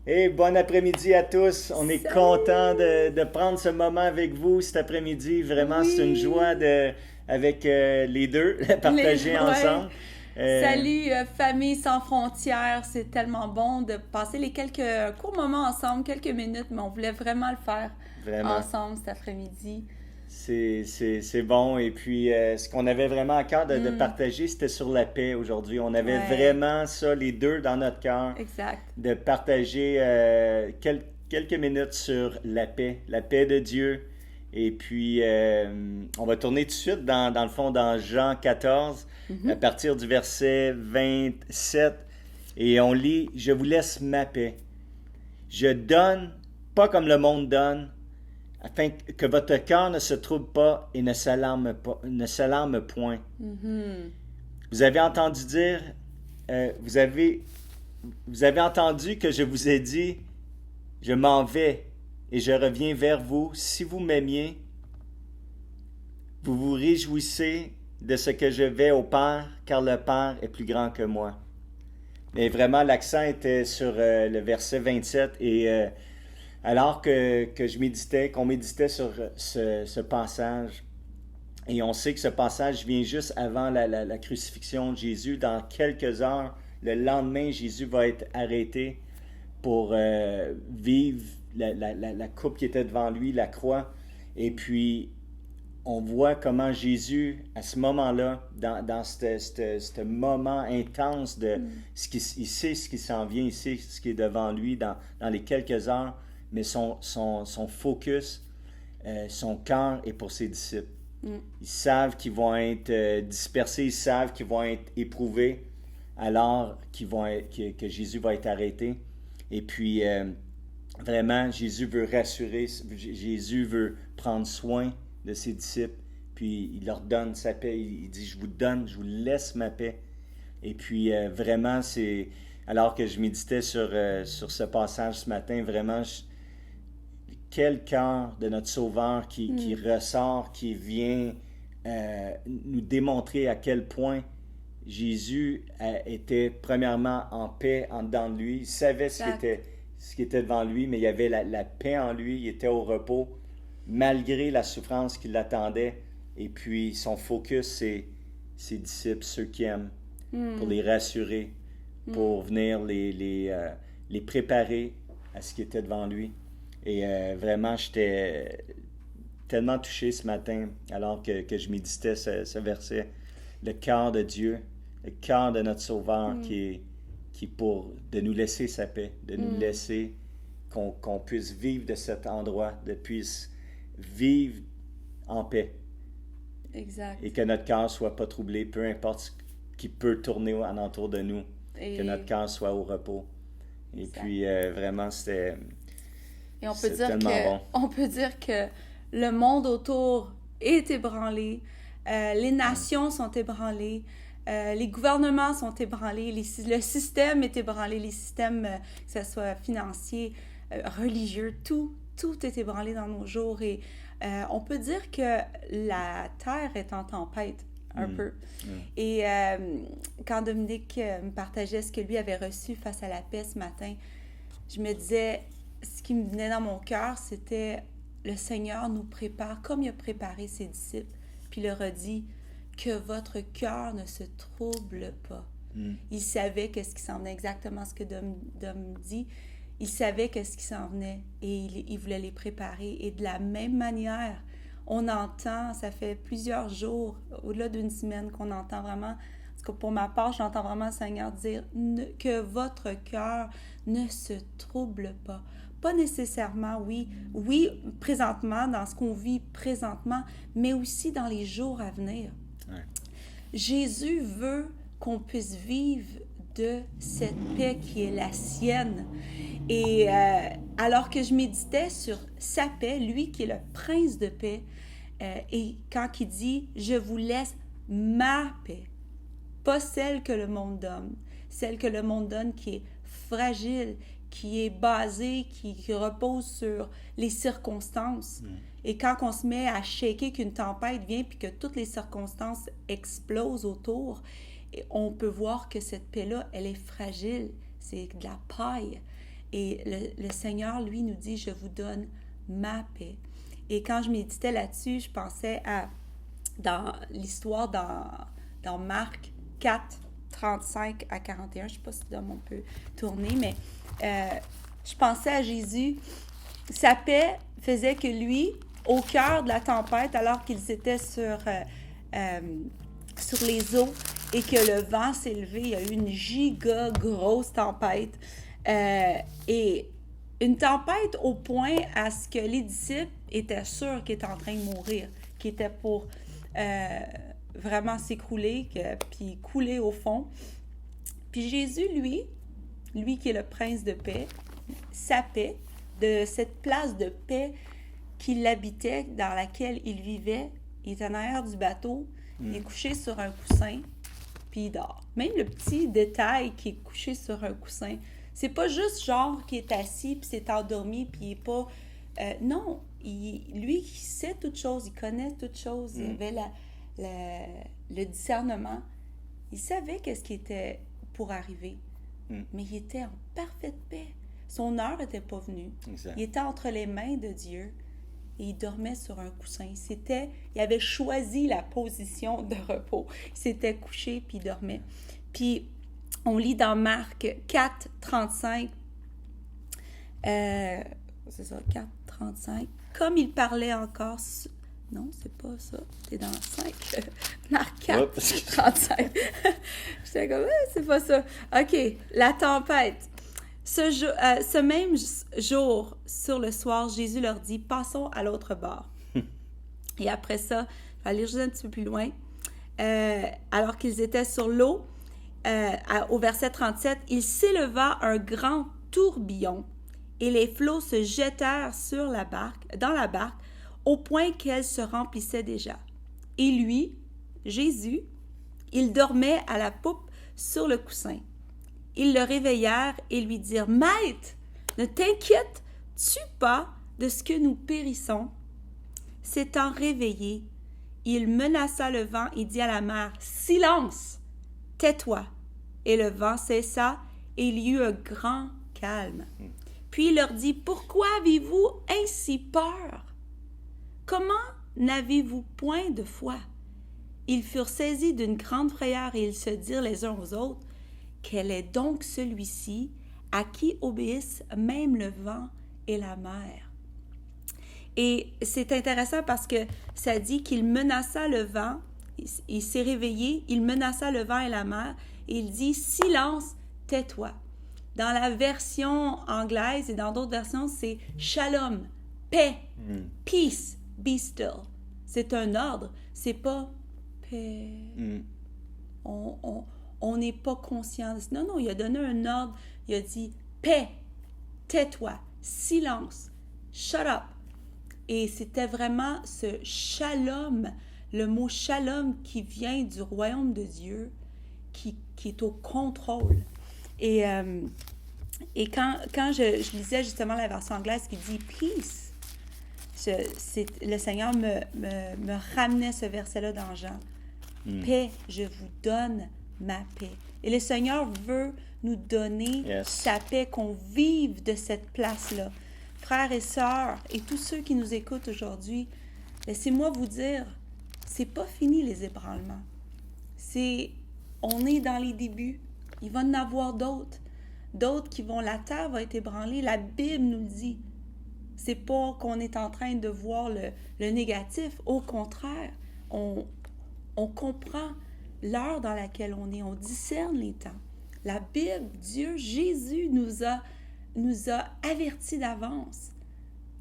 Et bon après-midi à tous. On est content Salut! de prendre ce moment avec vous cet après-midi. Vraiment, c'est une joie Oui! avec les deux, partager Ouais. ensemble. Euh, Salut, famille sans frontières. C'est tellement bon de passer les quelques courts moments ensemble, quelques minutes, mais on voulait vraiment le faire Vraiment, ensemble cet après-midi. c'est bon. Et puis, ce qu'on avait vraiment à cœur de Hmm. partager, c'était sur la paix aujourd'hui. On avait Ouais, vraiment ça, les deux, dans notre cœur, exact. de partager quelques minutes sur la paix de Dieu. Et puis, on va tourner tout de suite dans le fond dans Jean 14, à Mhm. partir du verset 27. Et on lit, je vous laisse ma paix. Je donne, pas comme le monde donne, afin que votre cœur ne se trouble pas et ne s'alarme point. Mhm. Vous avez entendu dire, euh, vous avez, vous avez entendu que je vous ai dit, je m'en vais et je reviens vers vous. Si vous m'aimiez, vous vous réjouissez de ce que je vais au Père, car le Père est plus grand que moi. Mais vraiment, l'accent était sur le verset 27 et alors que qu'on méditait sur ce passage, et on sait que ce passage vient juste avant la crucifixion de Jésus. Dans quelques heures, le lendemain, Jésus va être arrêté pour vivre la coupe qui était devant lui, la croix. Et puis, on voit comment Jésus, à ce moment-là, dans ce moment intense de Hmm. il sait ce qui s'en vient, il sait ce qui est devant lui dans les quelques heures, mais son focus, son cœur est pour ses disciples. Hmm. Ils savent qu'ils vont être dispersés, ils savent qu'ils vont être éprouvés alors que Jésus va être arrêté. Et puis, vraiment, Jésus veut rassurer, Jésus veut prendre soin de ses disciples, puis il leur donne sa paix. Il dit, je vous donne, je vous laisse ma paix. Et puis, vraiment, alors que je méditais sur ce passage ce matin, vraiment, quel cœur de notre Sauveur qui Hmm. ressort, qui vient nous démontrer à quel point Jésus était premièrement en paix en dedans de lui. Il savait Exact. ce qui était devant lui, mais il y avait la paix en lui. Il était au repos, malgré la souffrance qui l'attendait. Et puis son focus, c'est ses disciples, ceux qui aiment, pour Hmm. les rassurer, Hmm. pour venir les préparer à ce qui était devant lui. Et vraiment, j'étais tellement touché ce matin alors que je méditais ce verset. Le cœur de Dieu, le cœur de notre Sauveur Hmm. qui est pour de nous laisser sa paix, de nous Hmm. laisser qu'on puisse vivre de cet endroit, de puisse vivre en paix et Exact. que notre cœur soit pas troublé, peu importe ce qui peut tourner alentour de nous, que notre Et cœur soit au repos. Et exact. puis vraiment, Et c'est tellement bon. on peut dire que le monde autour est ébranlé, les Mm. nations sont ébranlées, les gouvernements sont ébranlés, le système est ébranlé, les systèmes, que ce soit financiers, religieux, tout est ébranlé dans nos jours. Et on peut dire que la terre est en tempête un Mm. peu. Mm. Et quand Dominique me partageait ce que lui avait reçu face à la paix ce matin, je me disais, ce qui me venait dans mon cœur, c'était le Seigneur nous prépare comme il a préparé ses disciples, puis il leur a dit que votre cœur ne se trouble pas. Mm. Il savait qu'est-ce qui s'en venait, exactement ce que Dom dit. Il savait qu'est-ce qui s'en venait et il voulait les préparer. Et de la même manière, on entend, ça fait plusieurs jours, au-delà d'une semaine, qu'on entend vraiment, parce que pour ma part, j'entends vraiment le Seigneur dire que votre cœur ne se trouble pas. Pas nécessairement, oui, présentement, dans ce qu'on vit présentement, mais aussi dans les jours à venir. Ouais. Jésus veut qu'on puisse vivre de cette paix qui est la sienne. Et alors que je méditais sur sa paix, lui qui est le prince de paix, et quand il dit, je vous laisse ma paix, pas celle que le monde donne, celle que le monde donne qui est fragile, qui est basée, qui repose sur les circonstances. Mm. Et quand on se met à shaker qu'une tempête vient puis que toutes les circonstances explosent autour, on peut voir que cette paix-là, elle est fragile. C'est de la paille. Et le Seigneur, lui, nous dit, je vous donne ma paix. Et quand je méditais là-dessus, je pensais dans l'histoire dans Marc 4, 35 à 41. Je ne sais pas si Dom, on peut tourner, mais je pensais à Jésus. Sa paix faisait que lui, au cœur de la tempête, alors qu'ils étaient sur les eaux et que le vent s'est levé, il y a eu une giga grosse tempête. Et une tempête au point à ce que les disciples étaient sûrs qu'ils étaient en train de mourir, qu'ils étaient pour vraiment s'écrouler, puis couler au fond. Puis Jésus, lui qui est le prince de paix, sa paix, de cette place de paix qu'il habitait, dans laquelle il vivait, il est en arrière du bateau, il est couché sur un coussin, puis il dort. Même le petit détail qu'il est couché sur un coussin, c'est pas juste genre qu'il est assis, puis s'est endormi, puis il est pas... non, lui, il sait toutes choses, il connaît toutes choses, il avait le discernement. Il savait qu'est-ce qui était pour arriver, mais il était en parfaite paix. Son heure n'était pas venue. Exact. Il était entre les mains de Dieu et il dormait sur un coussin. Il avait choisi la position de repos. Il s'était couché puis il dormait. Puis, on lit dans Marc 4, 35, c'est ça, 4, 35. Comme il parlait encore... Non, c'est pas ça. C'est dans 5. Marc 4, 35. J'étais comme, c'est pas ça. OK, la tempête. Ce même jour, sur le soir, Jésus leur dit, passons à l'autre bord. Et après ça, je vais aller juste un petit peu plus loin. Alors qu'ils étaient sur l'eau, au verset 37, il s'éleva un grand tourbillon et les flots se jetèrent dans la barque au point qu'elle se remplissait déjà. Et lui, Jésus, il dormait à la poupe sur le coussin. Ils le réveillèrent et lui dirent, « Maître, ne t'inquiètes-tu pas de ce que nous périssons? » S'étant réveillé, il menaça le vent et dit à la mer, « Silence! Tais-toi! » Et le vent cessa et il y eut un grand calme. Puis il leur dit, « Pourquoi avez-vous ainsi peur? Comment n'avez-vous point de foi? » Ils furent saisis d'une grande frayeur et ils se dirent les uns aux autres, « Quel est donc celui-ci à qui obéissent même le vent et la mer? » Et c'est intéressant parce que ça dit qu'il menaça le vent, il s'est réveillé, il menaça le vent et la mer, et il dit « Silence, tais-toi ». Dans la version anglaise et dans d'autres versions, c'est « Shalom, paix, peace, be still ». C'est un ordre, c'est pas « paix ». On n'est pas conscient de ça. Non, il a donné un ordre. Il a dit « Paix, tais-toi, silence, shut up ». Et c'était vraiment ce shalom, le mot shalom qui vient du royaume de Dieu, qui est au contrôle. Et quand je lisais justement la version anglaise qui dit « Peace », le Seigneur me ramenait ce verset-là dans Jean. « Paix, je vous donne ma paix. » Et le Seigneur veut nous donner sa paix, qu'on vive de cette place-là. Frères et sœurs, et tous ceux qui nous écoutent aujourd'hui, laissez-moi vous dire, c'est pas fini les ébranlements. On est dans les débuts. Il va y en avoir d'autres. D'autres la terre va être ébranlée. La Bible nous le dit. C'est pas qu'on est en train de voir le négatif. Au contraire, on comprend l'heure dans laquelle on est, on discerne les temps. La Bible, Dieu, Jésus nous a avertis d'avance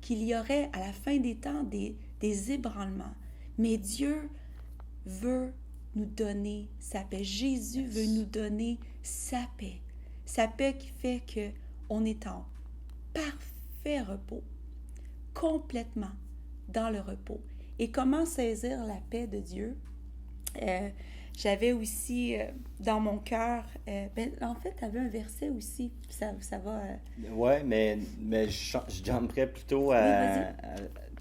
qu'il y aurait à la fin des temps des ébranlements. Mais Dieu veut nous donner sa paix. Jésus veut nous donner sa paix. Sa paix qui fait qu'on est en parfait repos, complètement dans le repos. Et comment saisir la paix de Dieu? J'avais aussi dans mon cœur, en fait, tu avais un verset aussi, ça va... Oui, mais je jumperais plutôt à...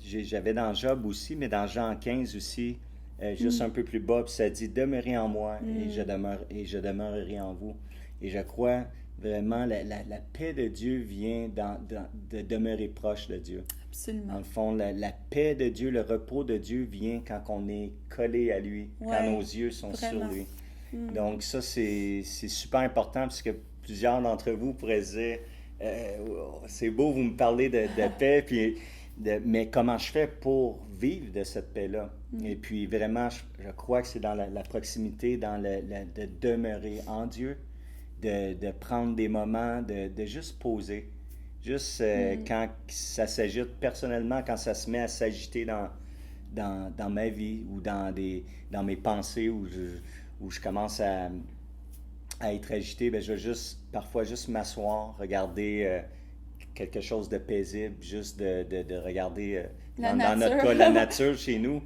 J'avais dans Job aussi, mais dans Jean 15 aussi, juste un peu plus bas, puis ça dit « Demeurez en moi et je demeurerai en vous ». Et je crois, Vraiment, la paix de Dieu vient de demeurer proche de Dieu. Dans Absolument. le fond, la paix de Dieu, le repos de Dieu vient quand on est collé à lui, quand Ouais, nos yeux sont vraiment. sur lui. Donc ça, c'est super important parce que plusieurs d'entre vous pourraient se dire, c'est beau, vous me parlez de paix, puis mais comment je fais pour vivre de cette paix-là? Et puis vraiment, je crois que c'est dans la proximité, dans de demeurer en Dieu, de prendre des moments, de juste poser. Juste quand ça s'agite personnellement, quand ça se met à s'agiter dans ma vie ou dans mes pensées où je commence à être agité, ben je vais parfois juste m'asseoir, regarder quelque chose de paisible, juste de regarder, La dans notre nature. cas, la nature chez nous.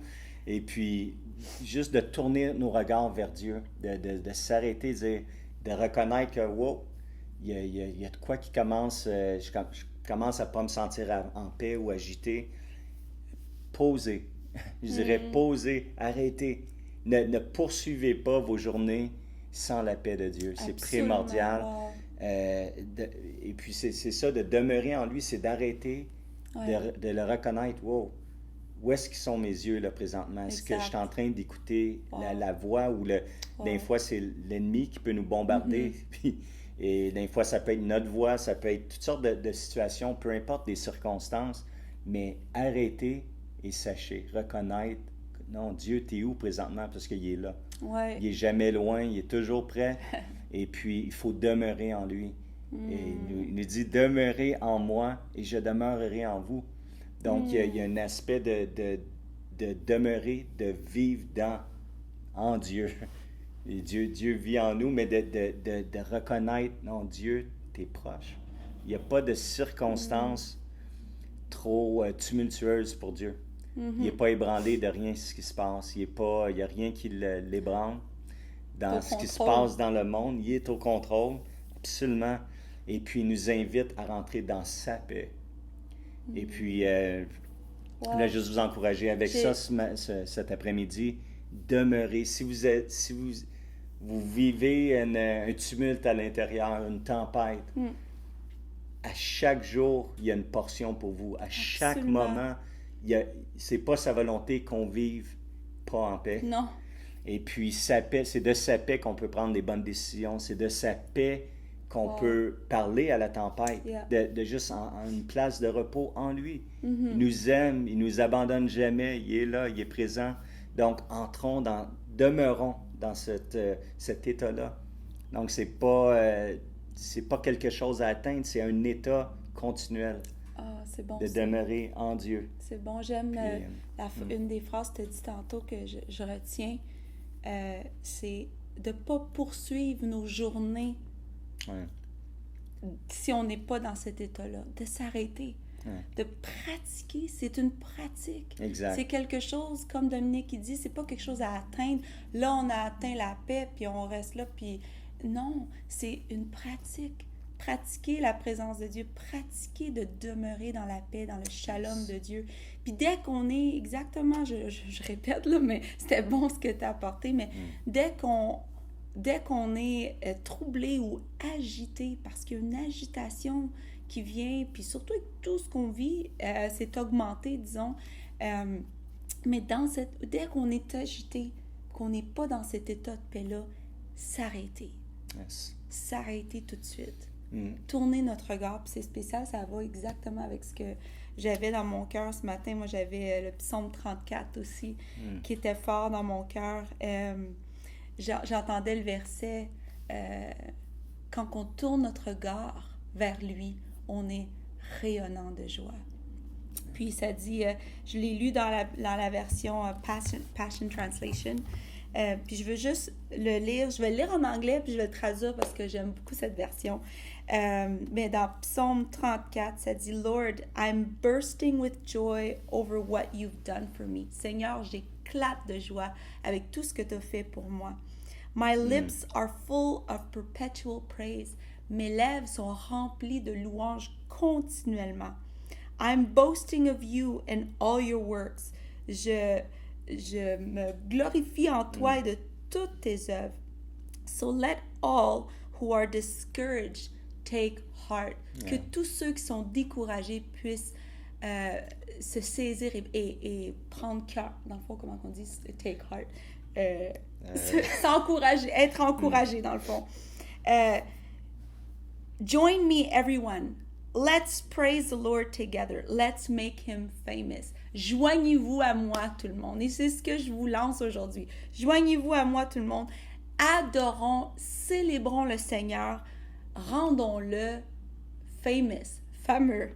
Et puis, juste de tourner nos regards vers Dieu, de s'arrêter, de reconnaître que, wow, il y a de quoi qui commence, je commence à ne pas me sentir en paix ou agité. Posez, je dirais posez, arrêtez. Ne poursuivez pas vos journées sans la paix de Dieu. C'est Absolument. primordial. Wow. Et puis c'est ça, de demeurer en lui, c'est d'arrêter, Ouais. de le reconnaître. Wow, où est-ce qu'ils sont mes yeux là présentement? Est-ce que je suis en train d'écouter Wow. la voix ou des fois c'est l'ennemi qui peut nous bombarder? Puis, et des fois ça peut être notre voix, ça peut être toutes sortes de situations, peu importe des circonstances, mais arrêtez et sachez, reconnaître, non, Dieu, t'es où présentement? Parce qu'il est là. Ouais. Il est jamais loin, il est toujours prêt. Et puis, il faut demeurer en lui. Et il nous dit, demeurez en moi et je demeurerai en vous. Donc, il y a un aspect de demeurer, de vivre en Dieu. Et Dieu vit en nous, mais de reconnaître, non, Dieu, t'es proche. Il n'y a pas de circonstances trop tumultueuses pour Dieu. Il n'est pas ébranlé de rien ce qui se passe. Il n'y a rien qui l'ébranle dans ce qui se passe dans le monde. Il est au contrôle, absolument. Et puis, il nous invite à rentrer dans sa paix. Et puis, Wow. là, juste vous encourager avec ça cet après-midi. Demeurez. Si vous vivez un tumulte à l'intérieur, une tempête, à chaque jour, il y a une portion pour vous. À chaque Absolument. moment, c'est pas sa volonté qu'on vive pas en paix. Non. Et puis, sa paix, c'est de sa paix qu'on peut prendre des bonnes décisions. C'est de sa paix qu'on peut parler à la tempête. Yeah. De juste en une place de repos en lui. Mm-hmm. Il nous aime, il nous abandonne jamais. Il est là, il est présent. Donc, demeurons dans cet état-là. Donc, c'est pas quelque chose à atteindre, c'est un état continuel Ah, c'est bon. de demeurer en Dieu. C'est bon. J'aime Puis, une des phrases que tu as dit tantôt que je retiens. C'est de ne pas poursuivre nos journées Ouais. si on n'est pas dans cet état-là. De s'arrêter. De pratiquer. C'est une pratique. Exact. C'est quelque chose, comme Dominique il dit, c'est pas quelque chose à atteindre. Là, on a atteint la paix, puis on reste là, puis... Non, c'est une pratique. Pratiquer la présence de Dieu, pratiquer de demeurer dans la paix, dans le shalom de Dieu. Puis dès qu'on est, exactement, je répète là, mais c'était bon ce que tu as apporté, mais dès qu'on est troublé ou agité, parce qu'il y a une agitation qui vient, puis surtout avec tout ce qu'on vit, c'est augmenté, disons, mais dès qu'on est agité, qu'on n'est pas dans cet état de paix-là, s'arrêter. Yes. S'arrêter tout de suite. Tourner notre regard, puis c'est spécial, ça va exactement avec ce que j'avais dans mon cœur ce matin. Moi, j'avais le psaume 34 aussi, qui était fort dans mon cœur. J'entendais le verset, quand on tourne notre regard vers lui, on est rayonnant de joie. Puis ça dit, je l'ai lu dans la version Passion Translation, puis je veux juste le lire, je vais le lire en anglais, puis je vais le traduire parce que j'aime beaucoup cette version. Mais dans Psaume 34, ça dit « Lord, I'm bursting with joy over what you've done for me. » Seigneur, j'éclate de joie avec tout ce que tu as fait pour moi. « My lips are full of perpetual praise. » Mes lèvres sont remplies de louanges continuellement. « I'm boasting of you and all your works. » Je me glorifie en toi et de toutes tes œuvres. So let all who are discouraged take heart. Que tous ceux qui sont découragés puissent se saisir et prendre cœur. Dans le fond, comment on dit take heart? S'encourager, être encouragé dans le fond. Join me, everyone. Let's praise the Lord together. Let's make him famous. Joignez-vous à moi, tout le monde. Et c'est ce que je vous lance aujourd'hui. Joignez-vous à moi, tout le monde. Adorons, célébrons le Seigneur. Rendons-le fameux.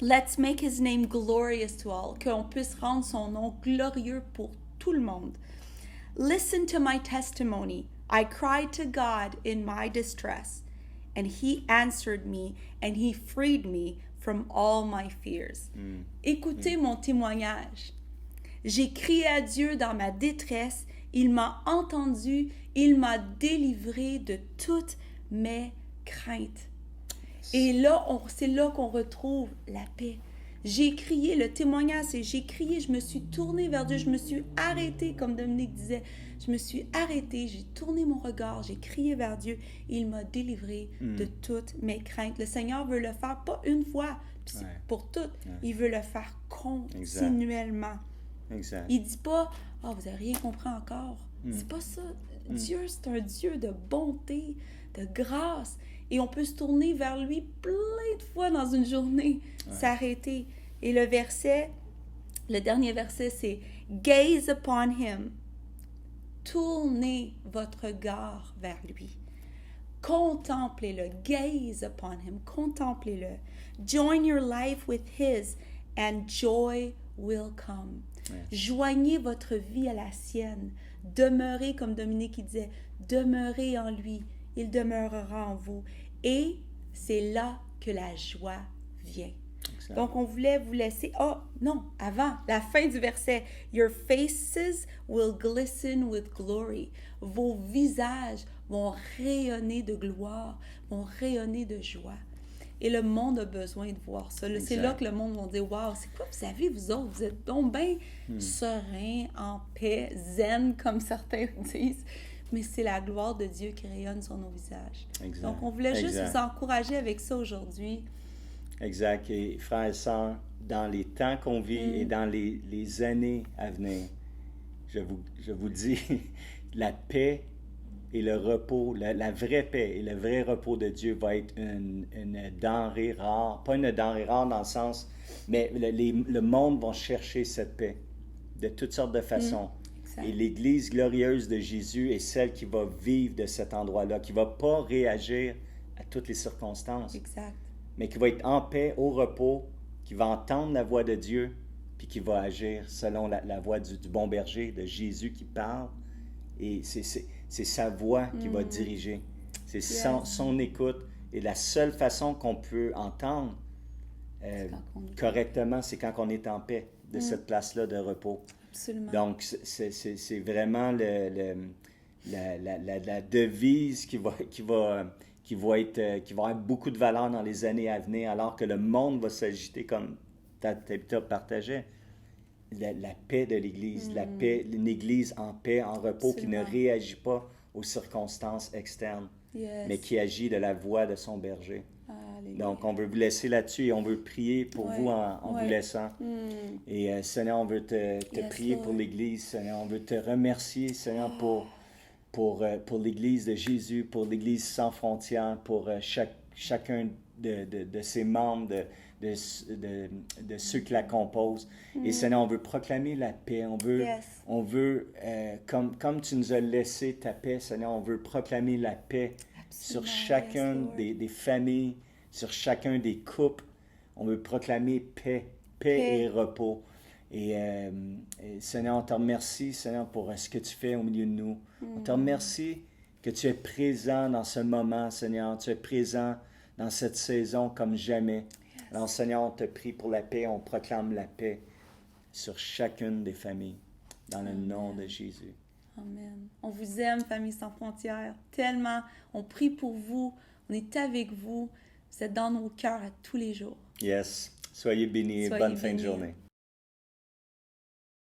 Let's make his name glorious to all. Qu'on puisse rendre son nom glorieux pour tout le monde. Listen to my testimony. I cried to God in my distress, and he answered me, and he freed me from all my fears. Écoutez mon témoignage. J'ai crié à Dieu dans ma détresse, il m'a entendu, il m'a délivré de toutes mes craintes. Et là, c'est là qu'on retrouve la paix. J'ai crié, le témoignage, c'est j'ai crié, je me suis tournée vers Dieu, je me suis arrêtée, comme Dominique disait, je me suis arrêtée, j'ai tourné mon regard, j'ai crié vers Dieu, et il m'a délivré de toutes mes craintes. Le Seigneur veut le faire, pas une fois, pour toutes, il veut le faire continuellement. Exact. Il dit pas, « vous n'avez rien compris encore. C'est pas ça. Dieu, c'est un Dieu de bonté, de grâce. Et on peut se tourner vers lui plein de fois dans une journée, s'arrêter. Et le dernier verset, c'est « Gaze upon him ». Tournez votre regard vers lui. Contemplez-le. Gaze upon him. Contemplez-le. Join your life with his and joy will come. Joignez votre vie à la sienne. Demeurez, comme Dominique il disait, demeurez en lui. Il demeurera en vous. Et c'est là que la joie vient. Excellent. Donc, on voulait vous laisser... avant, la fin du verset. Your faces will glisten with glory. Vos visages vont rayonner de gloire, vont rayonner de joie. Et le monde a besoin de voir ça. C'est là que le monde va dire, « Wow, c'est quoi vous avez, vous autres? Vous êtes donc bien sereins, en paix, zen, comme certains disent. » Mais c'est la gloire de Dieu qui rayonne sur nos visages. Exact. Donc, on voulait juste vous encourager avec ça aujourd'hui. Exact. Et frères et sœurs, dans les temps qu'on vit et dans les années à venir, je vous dis, la paix et le repos, la vraie paix et le vrai repos de Dieu va être une denrée rare. Pas une denrée rare dans le sens, mais le monde va chercher cette paix de toutes sortes de façons. Et l'Église glorieuse de Jésus est celle qui va vivre de cet endroit-là, qui ne va pas réagir à toutes les circonstances, mais qui va être en paix, au repos, qui va entendre la voix de Dieu, puis qui va agir selon la voix du bon berger, de Jésus qui parle. Et c'est sa voix qui va diriger. C'est son écoute. Et la seule façon qu'on peut entendre correctement, c'est quand on est en paix de cette place-là de repos. Absolument. Donc, c'est vraiment la devise qui va avoir beaucoup de valeur dans les années à venir, alors que le monde va s'agiter comme Tabitha partageait. La paix de l'Église, une Église en paix, en repos, absolument, qui ne réagit pas aux circonstances externes, mais qui agit de la voix de son berger. Alléluia. Donc, on veut vous laisser là-dessus et on veut prier pour vous en vous laissant. Et Seigneur, on veut te prier pour l'Église, Seigneur. On veut te remercier, Seigneur, pour l'Église de Jésus, pour l'Église sans frontières, pour chacun de ses membres, de ceux qui la composent. Et Seigneur, on veut proclamer la paix. On veut comme tu nous as laissé ta paix, Seigneur, on veut proclamer la paix sur chacun des familles, sur chacun des couples. On veut proclamer paix et repos. Et Seigneur, on te remercie, Seigneur, pour ce que tu fais au milieu de nous. On te remercie que tu es présent dans ce moment, Seigneur. Tu es présent dans cette saison comme jamais. Alors, Seigneur, on te prie pour la paix. On proclame la paix sur chacune des familles, dans le nom de Jésus. Amen. On vous aime, Famille sans frontières, tellement. On prie pour vous. On est avec vous. Vous êtes dans nos cœurs à tous les jours. Yes. Soyez bénis. Bonne fin de journée.